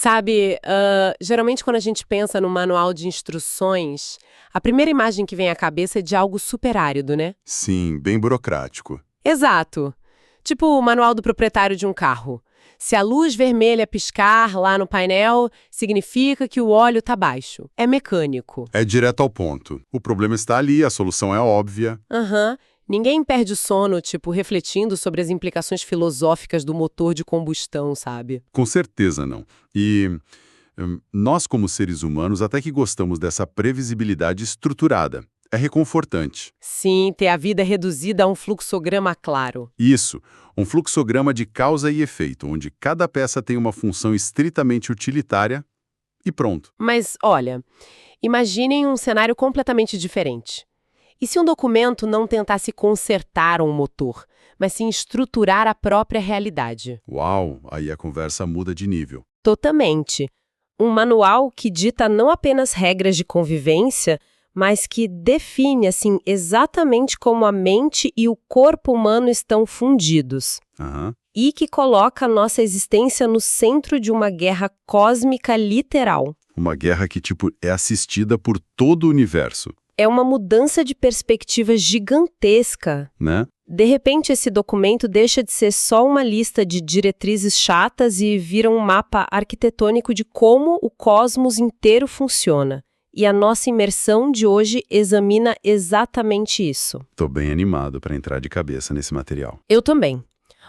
Sabe, geralmente quando a gente pensa no manual de instruções, a primeira imagem que vem à cabeça é de algo super árido, né? Sim, bem burocrático. Exato. Tipo o manual do proprietário de um carro. Se a luz vermelha piscar lá no painel, significa que o óleo tá baixo. É mecânico. É direto ao ponto. O problema está ali, a solução é óbvia. Aham. Ninguém perde o sono, tipo, refletindo sobre as implicações filosóficas do motor de combustão, sabe? Com certeza não. E nós, como seres humanos, até que gostamos dessa previsibilidade estruturada. É reconfortante. Sim, ter a vida reduzida a um fluxograma claro. Isso, um fluxograma de causa e efeito, onde cada peça tem uma função estritamente utilitária e pronto. Mas, olha, imaginem um cenário completamente diferente. E se um documento não tentasse consertar um motor, mas sim estruturar a própria realidade? Uau, aí a conversa muda de nível. Totalmente. Um manual que dita não apenas regras de convivência, mas que define, assim, exatamente como a mente e o corpo humano estão fundidos. Aham. E que coloca a nossa existência no centro de uma guerra cósmica literal. Uma guerra que, é assistida por todo o universo, É uma mudança de perspectiva gigantesca. né? De repente, esse documento deixa de ser só uma lista de diretrizes chatas e vira um mapa arquitetônico de como o cosmos inteiro funciona. E a nossa imersão de hoje examina exatamente isso. Tô bem animado para entrar de cabeça nesse material. Eu também.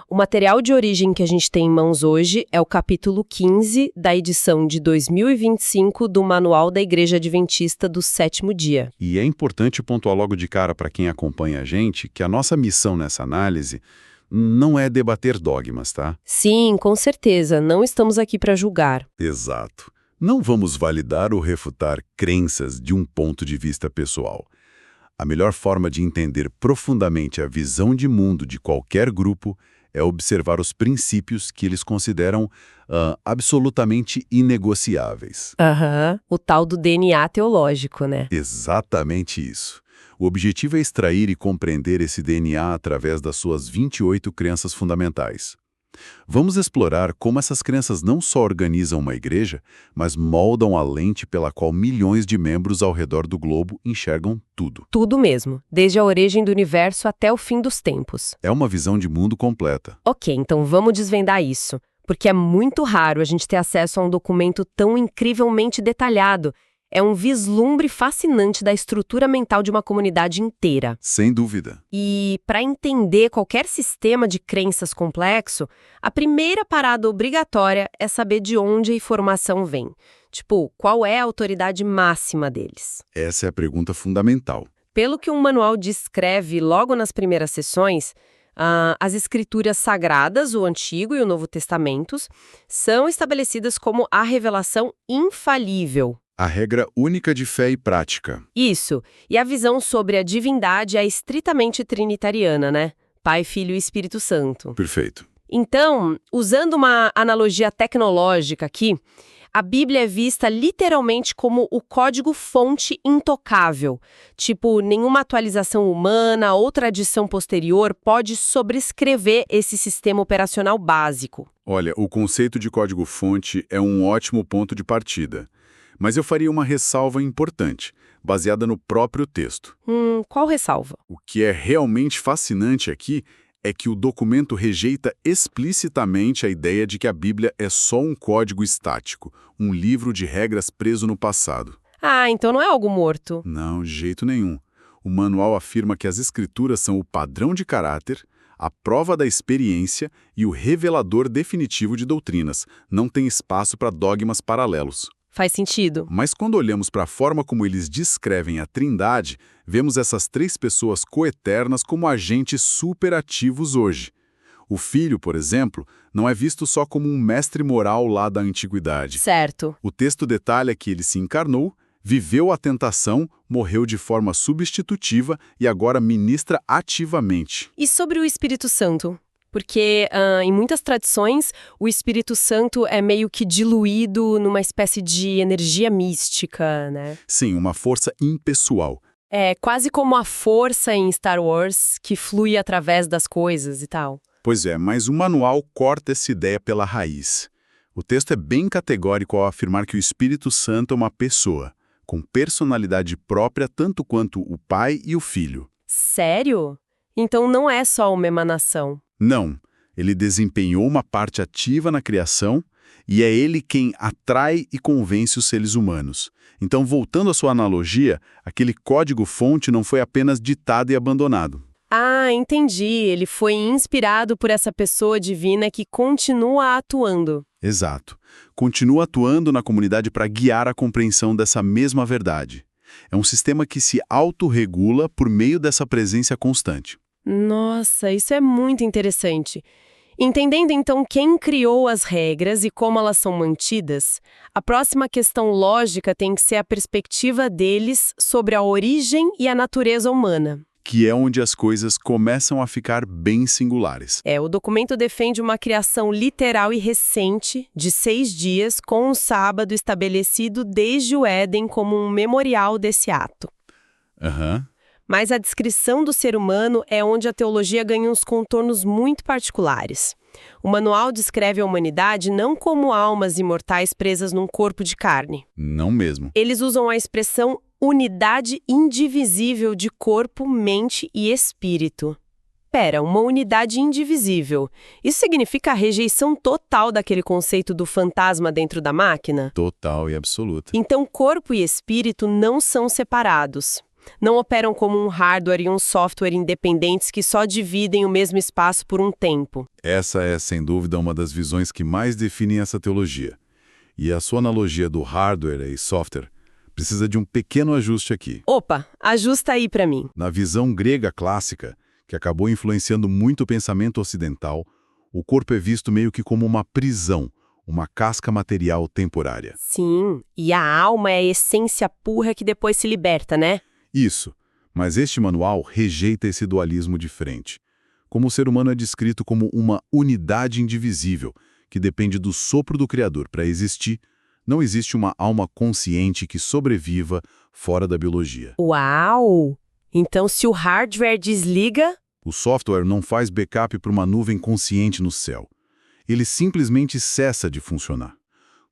O material de origem que a gente tem em mãos hoje é o capítulo 15 da edição de 2025 do Manual da Igreja Adventista do Sétimo Dia. E é importante pontuar logo de cara para quem acompanha a gente que a nossa missão nessa análise não é debater dogmas, tá? Sim, com certeza, não estamos aqui para julgar. Exato. Não vamos validar ou refutar crenças de um ponto de vista pessoal. A melhor forma de entender profundamente a visão de mundo de qualquer grupo é observar os princípios que eles consideram absolutamente inegociáveis. Aham, o tal do DNA teológico, né? Exatamente isso. O objetivo é extrair e compreender esse DNA através das suas 28 crenças fundamentais. Vamos explorar como essas crenças não só organizam uma igreja, mas moldam a lente pela qual milhões de membros ao redor do globo enxergam tudo. Tudo mesmo, desde a origem do universo até o fim dos tempos. É uma visão de mundo completa. Ok, então vamos desvendar isso, porque é muito raro a gente ter acesso a um documento tão incrivelmente detalhado. É um vislumbre fascinante da estrutura mental de uma comunidade inteira. Sem dúvida. E, para entender qualquer sistema de crenças complexo, a primeira parada obrigatória é saber de onde a informação vem. Tipo, qual é a autoridade máxima deles? Essa é a pergunta fundamental. Pelo que um manual descreve logo nas primeiras sessões, as escrituras sagradas, o Antigo e o Novo Testamentos, são estabelecidas como a revelação infalível. A regra única de fé e prática. Isso. E a visão sobre a divindade é estritamente trinitariana, né? Pai, Filho e Espírito Santo. Perfeito. Então, usando uma analogia tecnológica aqui, a Bíblia é vista literalmente como o código-fonte intocável. Tipo, nenhuma atualização humana ou tradição posterior pode sobrescrever esse sistema operacional básico. Olha, o conceito de código-fonte é um ótimo ponto de partida. Mas eu faria uma ressalva importante, baseada no próprio texto. Qual ressalva? O que é realmente fascinante aqui é que o documento rejeita explicitamente a ideia de que a Bíblia é só um código estático, um livro de regras preso no passado. Ah, então não é algo morto. Não, de jeito nenhum. O manual afirma que as escrituras são o padrão de caráter, a prova da experiência e o revelador definitivo de doutrinas. Não tem espaço para dogmas paralelos. Faz sentido. Mas quando olhamos para a forma como eles descrevem a Trindade, vemos essas três pessoas coeternas como agentes superativos hoje. O Filho, por exemplo, não é visto só como um mestre moral lá da antiguidade. Certo. O texto detalha que ele se encarnou, viveu a tentação, morreu de forma substitutiva e agora ministra ativamente. E sobre o Espírito Santo? Porque, em muitas tradições, o Espírito Santo é meio que diluído numa espécie de energia mística, né? Sim, uma força impessoal. É quase como a força em Star Wars, que flui através das coisas e tal. Pois é, mas o manual corta essa ideia pela raiz. O texto é bem categórico ao afirmar que o Espírito Santo é uma pessoa, com personalidade própria tanto quanto o Pai e o Filho. Sério? Então não é só uma emanação. Não, ele desempenhou uma parte ativa na criação e é ele quem atrai e convence os seres humanos. Então, voltando à sua analogia, aquele código-fonte não foi apenas ditado e abandonado. Ah, entendi. Ele foi inspirado por essa pessoa divina que continua atuando. Exato. Continua atuando na comunidade para guiar a compreensão dessa mesma verdade. É um sistema que se autorregula por meio dessa presença constante. Nossa, isso é muito interessante. Entendendo então quem criou as regras e como elas são mantidas, a próxima questão lógica tem que ser a perspectiva deles sobre a origem e a natureza humana. Que é onde as coisas começam a ficar bem singulares. O documento defende uma criação literal e recente, de 6 dias, com o sábado estabelecido desde o Éden como um memorial desse ato. Mas a descrição do ser humano é onde a teologia ganha uns contornos muito particulares. O manual descreve a humanidade não como almas imortais presas num corpo de carne. Não mesmo. Eles usam a expressão unidade indivisível de corpo, mente e espírito. Pera, uma unidade indivisível. Isso significa a rejeição total daquele conceito do fantasma dentro da máquina? Total e absoluta. Então, corpo e espírito não são separados. Não operam como um hardware e um software independentes que só dividem o mesmo espaço por um tempo. Essa é, sem dúvida, uma das visões que mais definem essa teologia. E a sua analogia do hardware e software precisa de um pequeno ajuste aqui. Opa, ajusta aí para mim. Na visão grega clássica, que acabou influenciando muito o pensamento ocidental, o corpo é visto meio que como uma prisão, uma casca material temporária. Sim, e a alma é a essência pura que depois se liberta, né? Isso, mas este manual rejeita esse dualismo de frente. Como o ser humano é descrito como uma unidade indivisível, que depende do sopro do Criador para existir, não existe uma alma consciente que sobreviva fora da biologia. Uau! Então, se o hardware desliga... O software não faz backup para uma nuvem consciente no céu. Ele simplesmente cessa de funcionar.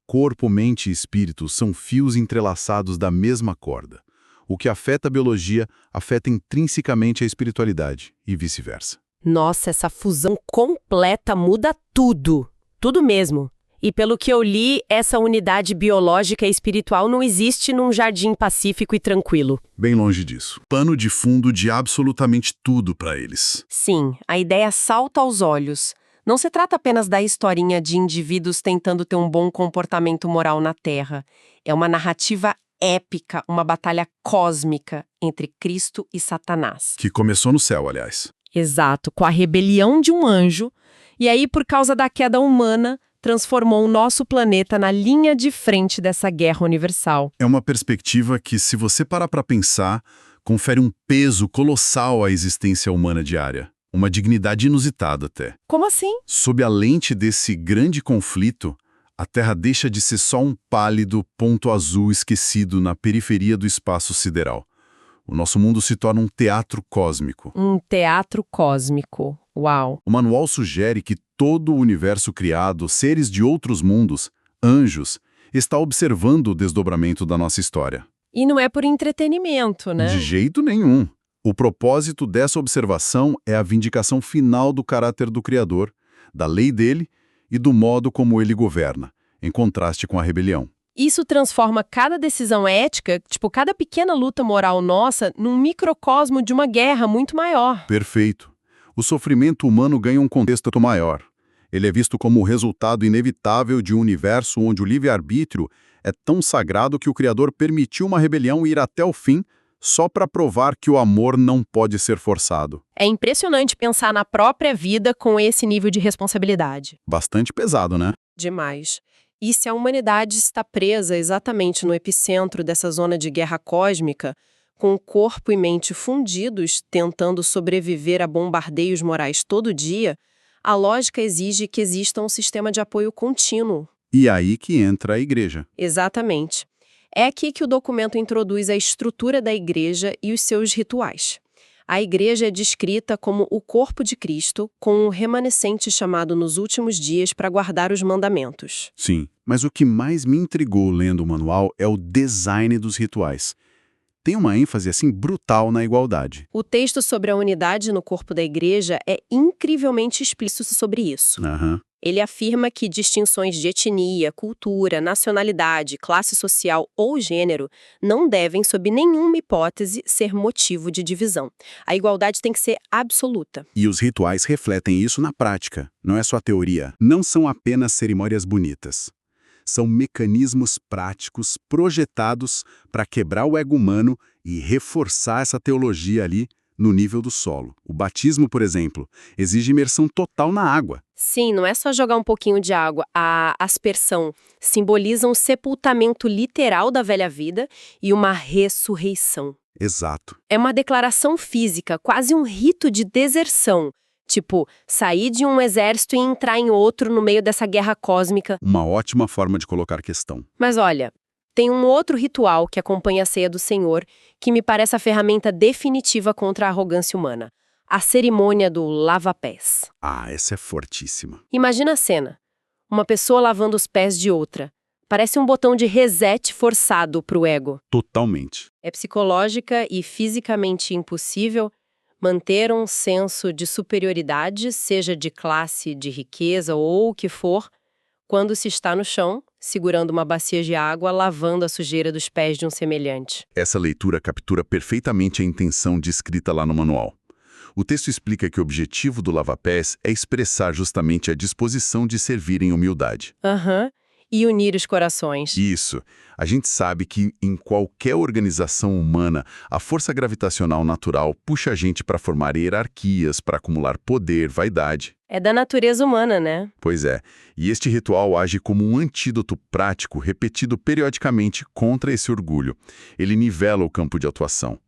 Corpo, mente e espírito são fios entrelaçados da mesma corda. O que afeta a biologia afeta intrinsecamente a espiritualidade e vice-versa. Nossa, essa fusão completa muda tudo. Tudo mesmo. E pelo que eu li, essa unidade biológica e espiritual não existe num jardim pacífico e tranquilo. Bem longe disso. Pano de fundo de absolutamente tudo para eles. Sim, a ideia salta aos olhos. Não se trata apenas da historinha de indivíduos tentando ter um bom comportamento moral na Terra. É uma narrativa épica, uma batalha cósmica entre Cristo e Satanás. Que começou no céu, aliás. Exato, com a rebelião de um anjo, e aí, por causa da queda humana, transformou o nosso planeta na linha de frente dessa guerra universal. É uma perspectiva que, se você parar para pensar, confere um peso colossal à existência humana diária. Uma dignidade inusitada até. Como assim? Sob a lente desse grande conflito, a Terra deixa de ser só um pálido ponto azul esquecido na periferia do espaço sideral. O nosso mundo se torna um teatro cósmico. Um teatro cósmico. Uau! O manual sugere que todo o universo criado, seres de outros mundos, anjos, está observando o desdobramento da nossa história. E não é por entretenimento, né? De jeito nenhum. O propósito dessa observação é a vindicação final do caráter do Criador, da lei dele e do modo como ele governa, em contraste com a rebelião. Isso transforma cada decisão ética, cada pequena luta moral nossa, num microcosmo de uma guerra muito maior. Perfeito. O sofrimento humano ganha um contexto maior. Ele é visto como o resultado inevitável de um universo onde o livre-arbítrio é tão sagrado que o Criador permitiu uma rebelião ir até o fim só para provar que o amor não pode ser forçado. É impressionante pensar na própria vida com esse nível de responsabilidade. Bastante pesado, né? Demais. E se a humanidade está presa exatamente no epicentro dessa zona de guerra cósmica, com corpo e mente fundidos, tentando sobreviver a bombardeios morais todo dia, a lógica exige que exista um sistema de apoio contínuo. E aí que entra a igreja. Exatamente. É aqui que o documento introduz a estrutura da igreja e os seus rituais. A igreja é descrita como o corpo de Cristo, com um remanescente chamado nos últimos dias para guardar os mandamentos. Sim, mas o que mais me intrigou lendo o manual é o design dos rituais. Tem uma ênfase assim brutal na igualdade. O texto sobre a unidade no corpo da igreja é incrivelmente explícito sobre isso. Aham. Ele afirma que distinções de etnia, cultura, nacionalidade, classe social ou gênero não devem, sob nenhuma hipótese, ser motivo de divisão. A igualdade tem que ser absoluta. E os rituais refletem isso na prática, não é só teoria. Não são apenas cerimônias bonitas. São mecanismos práticos projetados para quebrar o ego humano e reforçar essa teologia ali no nível do solo. O batismo, por exemplo, exige imersão total na água. Sim, não é só jogar um pouquinho de água. A aspersão simboliza um sepultamento literal da velha vida e uma ressurreição. Exato. É uma declaração física, quase um rito de deserção. Tipo, sair de um exército e entrar em outro no meio dessa guerra cósmica. Uma ótima forma de colocar a questão. Mas olha, tem um outro ritual que acompanha a ceia do Senhor que me parece a ferramenta definitiva contra a arrogância humana. A cerimônia do lava-pés. Ah, essa é fortíssima. Imagina a cena. Uma pessoa lavando os pés de outra. Parece um botão de reset forçado pro ego. Totalmente. É psicológica e fisicamente impossível manter um senso de superioridade, seja de classe, de riqueza ou o que for, quando se está no chão, segurando uma bacia de água, lavando a sujeira dos pés de um semelhante. Essa leitura captura perfeitamente a intenção descrita lá no manual. O texto explica que o objetivo do lava-pés é expressar justamente a disposição de servir em humildade. E unir os corações. Isso. A gente sabe que em qualquer organização humana, a força gravitacional natural puxa a gente para formar hierarquias, para acumular poder, vaidade. É da natureza humana, né? Pois é. E este ritual age como um antídoto prático repetido periodicamente contra esse orgulho. Ele nivela o campo de atuação.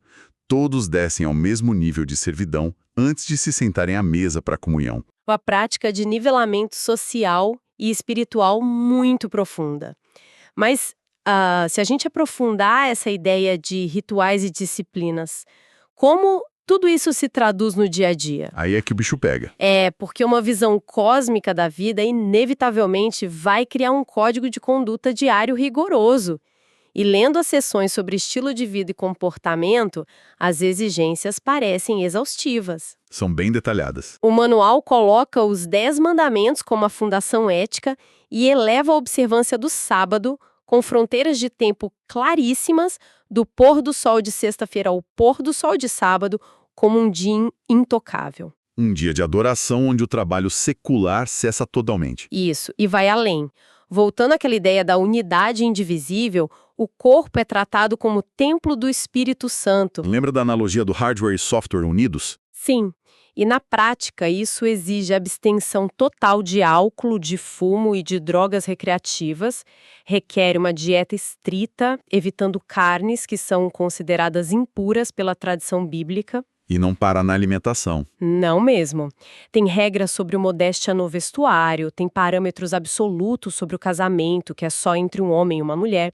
Todos descem ao mesmo nível de servidão antes de se sentarem à mesa para a comunhão. Uma prática de nivelamento social e espiritual muito profunda. Mas, se a gente aprofundar essa ideia de rituais e disciplinas, como tudo isso se traduz no dia a dia? Aí é que o bicho pega. É, porque uma visão cósmica da vida inevitavelmente vai criar um código de conduta diário rigoroso. E lendo as sessões sobre estilo de vida e comportamento, as exigências parecem exaustivas. São bem detalhadas. O manual coloca os 10 mandamentos como a fundação ética e eleva a observância do sábado, com fronteiras de tempo claríssimas, do pôr do sol de sexta-feira ao pôr do sol de sábado, como um dia intocável. Um dia de adoração onde o trabalho secular cessa totalmente. Isso, e vai além. Voltando àquela ideia da unidade indivisível, o corpo é tratado como templo do Espírito Santo. Lembra da analogia do hardware e software unidos? Sim, e na prática isso exige abstenção total de álcool, de fumo e de drogas recreativas, requer uma dieta estrita, evitando carnes que são consideradas impuras pela tradição bíblica. E não para na alimentação. Não mesmo. Tem regras sobre modéstia no vestuário, tem parâmetros absolutos sobre o casamento, que é só entre um homem e uma mulher.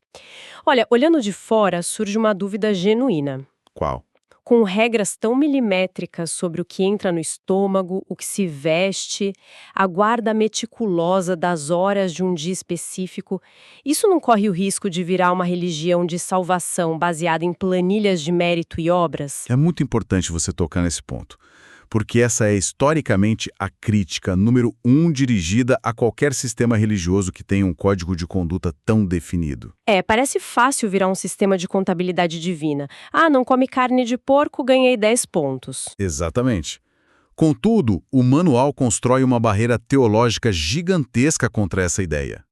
Olha, olhando de fora, surge uma dúvida genuína. Qual? Com regras tão milimétricas sobre o que entra no estômago, o que se veste, a guarda meticulosa das horas de um dia específico, isso não corre o risco de virar uma religião de salvação baseada em planilhas de mérito e obras? É muito importante você tocar nesse ponto, porque essa é historicamente a crítica número 1 dirigida a qualquer sistema religioso que tenha um código de conduta tão definido. Parece fácil virar um sistema de contabilidade divina. Ah, não come carne de porco, ganhei 10 pontos. Exatamente. Contudo, o manual constrói uma barreira teológica gigantesca contra essa ideia.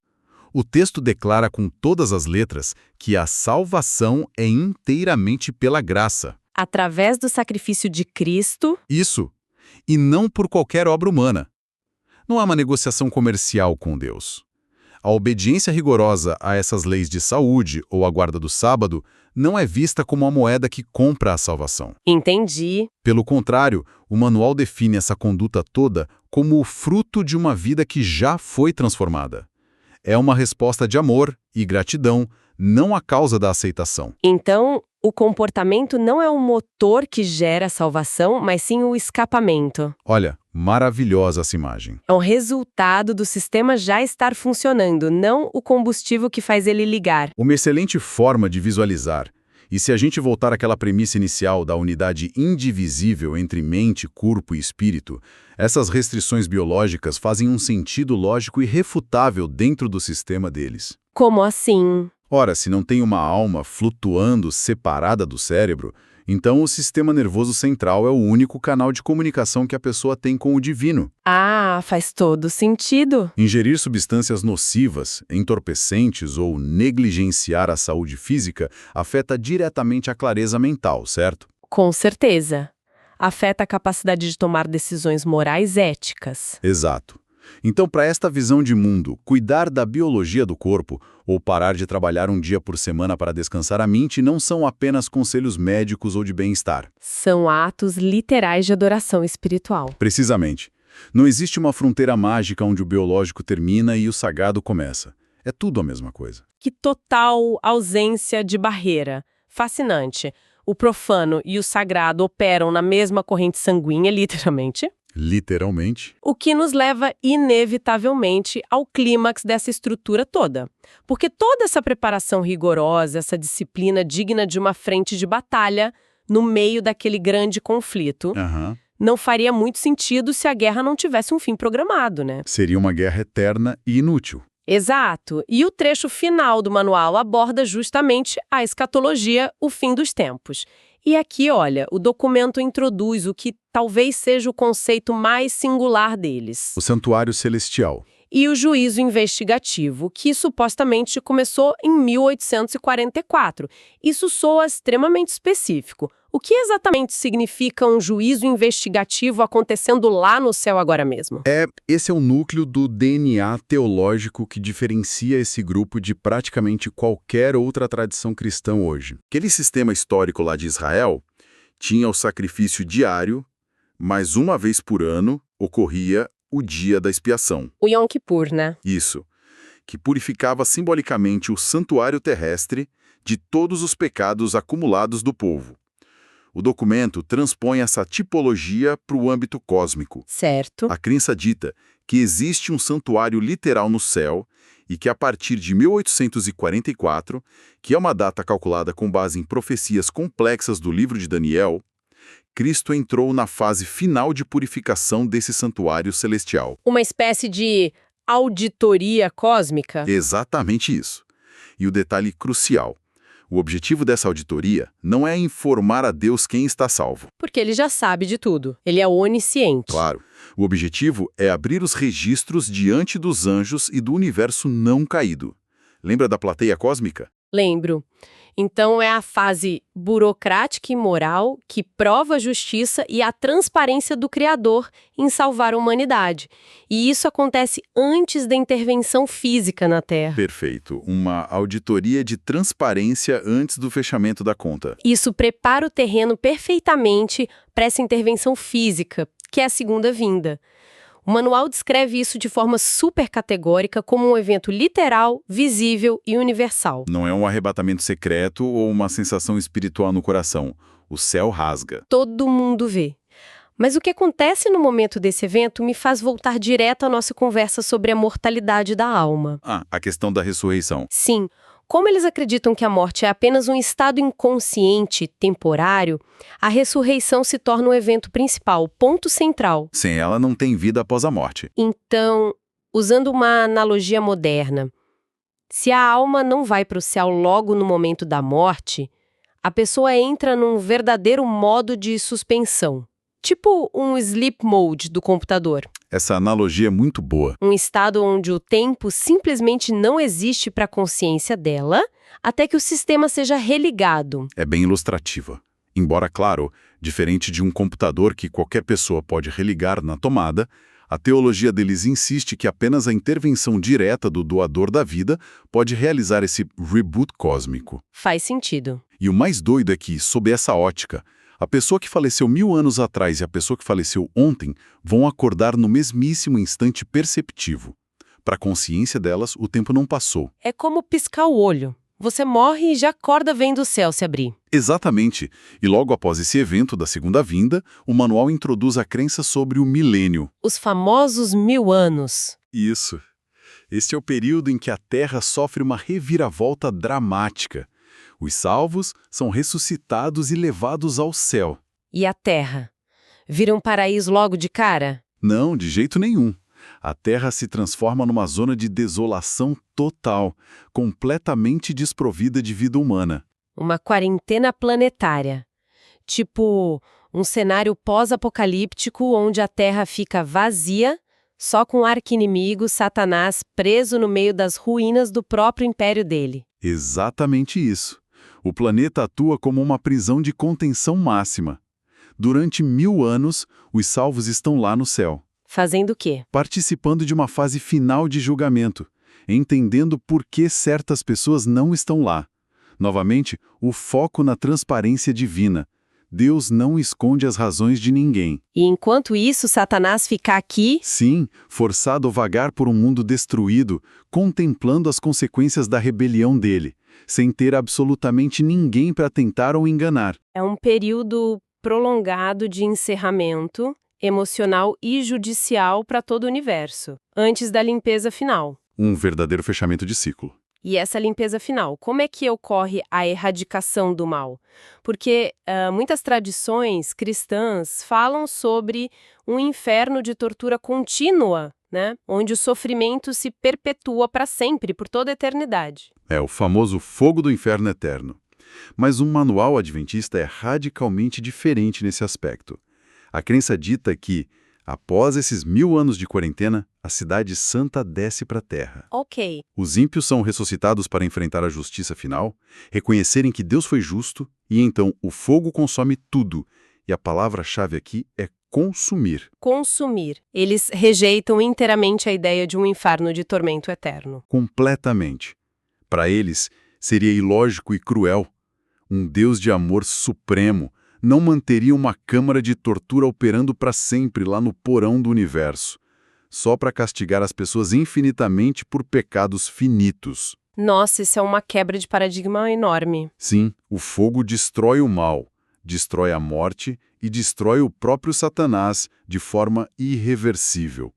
O texto declara com todas as letras que a salvação é inteiramente pela graça. Através do sacrifício de Cristo. Isso. E não por qualquer obra humana. Não há uma negociação comercial com Deus. A obediência rigorosa a essas leis de saúde ou a guarda do sábado não é vista como uma moeda que compra a salvação. Entendi. Pelo contrário, o manual define essa conduta toda como o fruto de uma vida que já foi transformada. É uma resposta de amor e gratidão, não a causa da aceitação. Então, o comportamento não é o motor que gera a salvação, mas sim o escapamento. Olha, maravilhosa essa imagem. É um resultado do sistema já estar funcionando, não o combustível que faz ele ligar. Uma excelente forma de visualizar. E se a gente voltar àquela premissa inicial da unidade indivisível entre mente, corpo e espírito, essas restrições biológicas fazem um sentido lógico irrefutável dentro do sistema deles. Como assim? Ora, se não tem uma alma flutuando separada do cérebro, então o sistema nervoso central é o único canal de comunicação que a pessoa tem com o divino. Ah, faz todo sentido. Ingerir substâncias nocivas, entorpecentes ou negligenciar a saúde física afeta diretamente a clareza mental, certo? Com certeza. Afeta a capacidade de tomar decisões morais éticas. Exato. Então, para esta visão de mundo, cuidar da biologia do corpo ou parar de trabalhar um dia por semana para descansar a mente não são apenas conselhos médicos ou de bem-estar. São atos literais de adoração espiritual. Precisamente. Não existe uma fronteira mágica onde o biológico termina e o sagrado começa. É tudo a mesma coisa. Que total ausência de barreira. Fascinante. O profano e o sagrado operam na mesma corrente sanguínea, literalmente. Literalmente. O que nos leva, inevitavelmente, ao clímax dessa estrutura toda. Porque toda essa preparação rigorosa, essa disciplina digna de uma frente de batalha, no meio daquele grande conflito, não faria muito sentido se a guerra não tivesse um fim programado, né? Seria uma guerra eterna e inútil. Exato. E o trecho final do manual aborda justamente a escatologia, o fim dos tempos. E aqui, olha, o documento introduz o que talvez seja o conceito mais singular deles. O santuário celestial. E o juízo investigativo, que supostamente começou em 1844. Isso soa extremamente específico. O que exatamente significa um juízo investigativo acontecendo lá no céu agora mesmo? Esse é o núcleo do DNA teológico que diferencia esse grupo de praticamente qualquer outra tradição cristã hoje. Aquele sistema histórico lá de Israel tinha o sacrifício diário, mas uma vez por ano ocorria o dia da expiação. O Yom Kippur, né? Isso, que purificava simbolicamente o santuário terrestre de todos os pecados acumulados do povo. O documento transpõe essa tipologia para o âmbito cósmico. Certo. A crença dita que existe um santuário literal no céu e que a partir de 1844, que é uma data calculada com base em profecias complexas do livro de Daniel, Cristo entrou na fase final de purificação desse santuário celestial. Uma espécie de auditoria cósmica? Exatamente isso. E o detalhe crucial. O objetivo dessa auditoria não é informar a Deus quem está salvo. Porque ele já sabe de tudo. Ele é onisciente. Claro. O objetivo é abrir os registros diante dos anjos e do universo não caído. Lembra da plateia cósmica? Lembro. Então é a fase burocrática e moral que prova a justiça e a transparência do Criador em salvar a humanidade. E isso acontece antes da intervenção física na Terra. Perfeito. Uma auditoria de transparência antes do fechamento da conta. Isso prepara o terreno perfeitamente para essa intervenção física, que é a segunda vinda. O manual descreve isso de forma super categórica como um evento literal, visível e universal. Não é um arrebatamento secreto ou uma sensação espiritual no coração. O céu rasga. Todo mundo vê. Mas o que acontece no momento desse evento me faz voltar direto à nossa conversa sobre a mortalidade da alma. A questão da ressurreição. Sim. Como eles acreditam que a morte é apenas um estado inconsciente, temporário, a ressurreição se torna o evento principal, o ponto central. Sem ela, não tem vida após a morte. Então, usando uma analogia moderna, se a alma não vai para o céu logo no momento da morte, a pessoa entra num verdadeiro modo de suspensão. Tipo um sleep mode do computador. Essa analogia é muito boa. Um estado onde o tempo simplesmente não existe para a consciência dela, até que o sistema seja religado. É bem ilustrativa. Embora, claro, diferente de um computador que qualquer pessoa pode religar na tomada, a teologia deles insiste que apenas a intervenção direta do doador da vida pode realizar esse reboot cósmico. Faz sentido. E o mais doido é que, sob essa ótica, a pessoa que faleceu 1000 anos atrás e a pessoa que faleceu ontem vão acordar no mesmíssimo instante perceptivo. Para a consciência delas, o tempo não passou. É como piscar o olho. Você morre e já acorda vendo o céu se abrir. Exatamente. E logo após esse evento da segunda vinda, o manual introduz a crença sobre o milênio. Os famosos 1000 anos. Isso. Este é o período em que a Terra sofre uma reviravolta dramática. Os salvos são ressuscitados e levados ao céu. E a Terra? Vira um paraíso logo de cara? Não, de jeito nenhum. A Terra se transforma numa zona de desolação total, completamente desprovida de vida humana. Uma quarentena planetária. Tipo, um cenário pós-apocalíptico onde a Terra fica vazia, só com o arqui-inimigo Satanás preso no meio das ruínas do próprio império dele. Exatamente isso. O planeta atua como uma prisão de contenção máxima. Durante 1000 anos, os salvos estão lá no céu. Fazendo o quê? Participando de uma fase final de julgamento, entendendo por que certas pessoas não estão lá. Novamente, o foco na transparência divina. Deus não esconde as razões de ninguém. E enquanto isso, Satanás fica aqui? Sim, forçado a vagar por um mundo destruído, contemplando as consequências da rebelião dele, sem ter absolutamente ninguém para tentar ou enganar. É um período prolongado de encerramento emocional e judicial para todo o universo, antes da limpeza final. Um verdadeiro fechamento de ciclo. E essa limpeza final, como é que ocorre a erradicação do mal? Porque muitas tradições cristãs falam sobre um inferno de tortura contínua, né? Onde o sofrimento se perpetua para sempre, por toda a eternidade. É o famoso fogo do inferno eterno. Mas um manual adventista é radicalmente diferente nesse aspecto. A crença dita que, após esses 1000 anos de quarentena, a cidade santa desce para a terra. Ok. Os ímpios são ressuscitados para enfrentar a justiça final, reconhecerem que Deus foi justo, e então o fogo consome tudo. E a palavra-chave aqui é consumir. Consumir. Eles rejeitam inteiramente a ideia de um inferno de tormento eterno. Completamente. Para eles, seria ilógico e cruel. Um Deus de amor supremo não manteria uma câmara de tortura operando para sempre lá no porão do universo, só para castigar as pessoas infinitamente por pecados finitos. Nossa, isso é uma quebra de paradigma enorme. Sim, o fogo destrói o mal, destrói a morte e destrói o próprio Satanás de forma irreversível.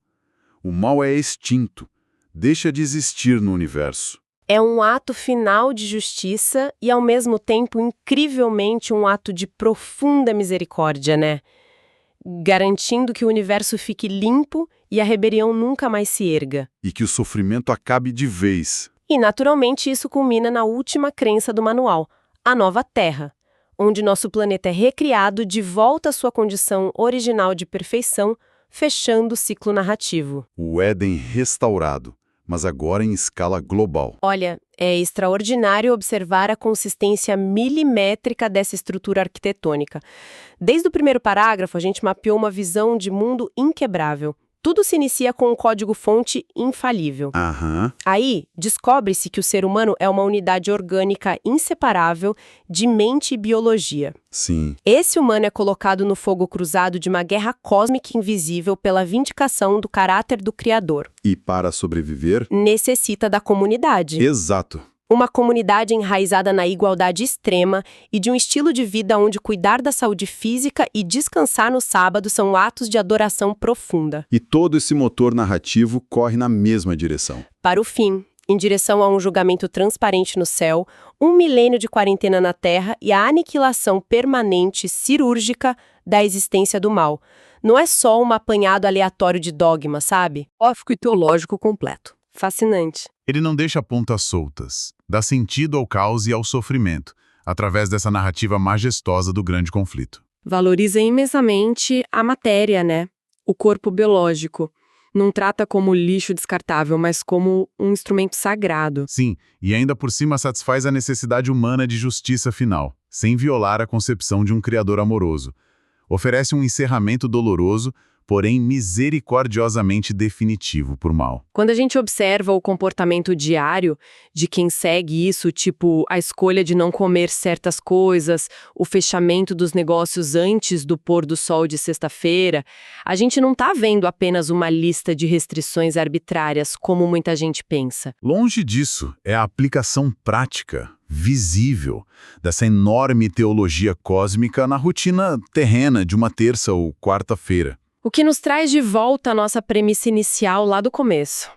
O mal é extinto, deixa de existir no universo. É um ato final de justiça e, ao mesmo tempo, incrivelmente um ato de profunda misericórdia, né? Garantindo que o universo fique limpo e a rebelião nunca mais se erga. E que o sofrimento acabe de vez. E, naturalmente, isso culmina na última crença do manual, a nova Terra, onde nosso planeta é recriado de volta à sua condição original de perfeição, fechando o ciclo narrativo. O Éden restaurado, mas agora em escala global. Olha, é extraordinário observar a consistência milimétrica dessa estrutura arquitetônica. Desde o primeiro parágrafo, a gente mapeou uma visão de mundo inquebrável. Tudo se inicia com um código-fonte infalível. Aí, descobre-se que o ser humano é uma unidade orgânica inseparável de mente e biologia. Sim. Esse humano é colocado no fogo cruzado de uma guerra cósmica invisível pela vindicação do caráter do Criador. E para sobreviver? Necessita da comunidade. Exato. Uma comunidade enraizada na igualdade extrema e de um estilo de vida onde cuidar da saúde física e descansar no sábado são atos de adoração profunda. E todo esse motor narrativo corre na mesma direção. Para o fim, em direção a um julgamento transparente no céu, 1 milênio de quarentena na Terra e a aniquilação permanente cirúrgica da existência do mal. Não é só um apanhado aleatório de dogma, sabe? Ófico e teológico completo. Fascinante. Ele não deixa pontas soltas, dá sentido ao caos e ao sofrimento, através dessa narrativa majestosa do grande conflito. Valoriza imensamente a matéria, né? O corpo biológico. Não trata como lixo descartável, mas como um instrumento sagrado. Sim, e ainda por cima satisfaz a necessidade humana de justiça final, sem violar a concepção de um Criador amoroso. Oferece um encerramento doloroso, porém misericordiosamente definitivo por mal. Quando a gente observa o comportamento diário de quem segue isso, tipo a escolha de não comer certas coisas, o fechamento dos negócios antes do pôr do sol de sexta-feira, a gente não está vendo apenas uma lista de restrições arbitrárias, como muita gente pensa. Longe disso, é a aplicação prática, visível, dessa enorme teologia cósmica na rotina terrena de uma terça ou quarta-feira. O que nos traz de volta à nossa premissa inicial lá do começo.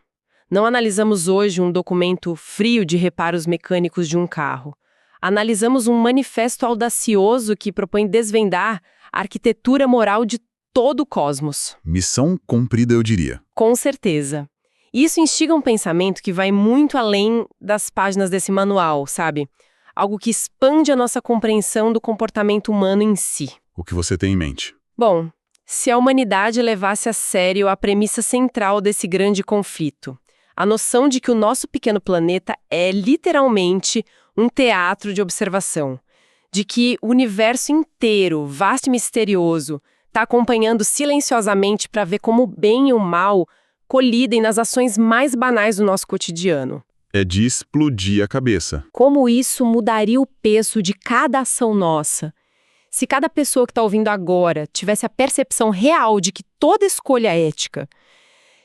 Não analisamos hoje um documento frio de reparos mecânicos de um carro. Analisamos um manifesto audacioso que propõe desvendar a arquitetura moral de todo o cosmos. Missão cumprida, eu diria. Com certeza. Isso instiga um pensamento que vai muito além das páginas desse manual, sabe? Algo que expande a nossa compreensão do comportamento humano em si. O que você tem em mente? Bom, se a humanidade levasse a sério a premissa central desse grande conflito, a noção de que o nosso pequeno planeta é literalmente um teatro de observação, de que o universo inteiro, vasto e misterioso, está acompanhando silenciosamente para ver como o bem e o mal colidem nas ações mais banais do nosso cotidiano. É de explodir a cabeça. Como isso mudaria o peso de cada ação nossa? Se cada pessoa que está ouvindo agora tivesse a percepção real de que toda escolha é ética,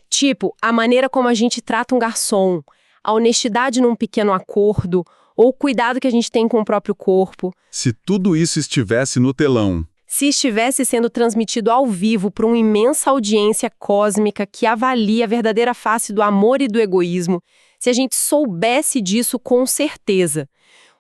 tipo, a maneira como a gente trata um garçom, a honestidade num pequeno acordo, ou o cuidado que a gente tem com o próprio corpo. Se tudo isso estivesse no telão. Se estivesse sendo transmitido ao vivo por uma imensa audiência cósmica que avalia a verdadeira face do amor e do egoísmo, se a gente soubesse disso com certeza,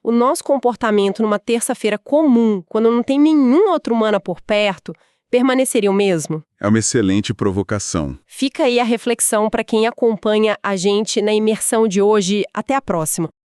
o nosso comportamento numa terça-feira comum, quando não tem nenhum outro humano por perto, permaneceria o mesmo? É uma excelente provocação. Fica aí a reflexão para quem acompanha a gente na imersão de hoje. Até a próxima!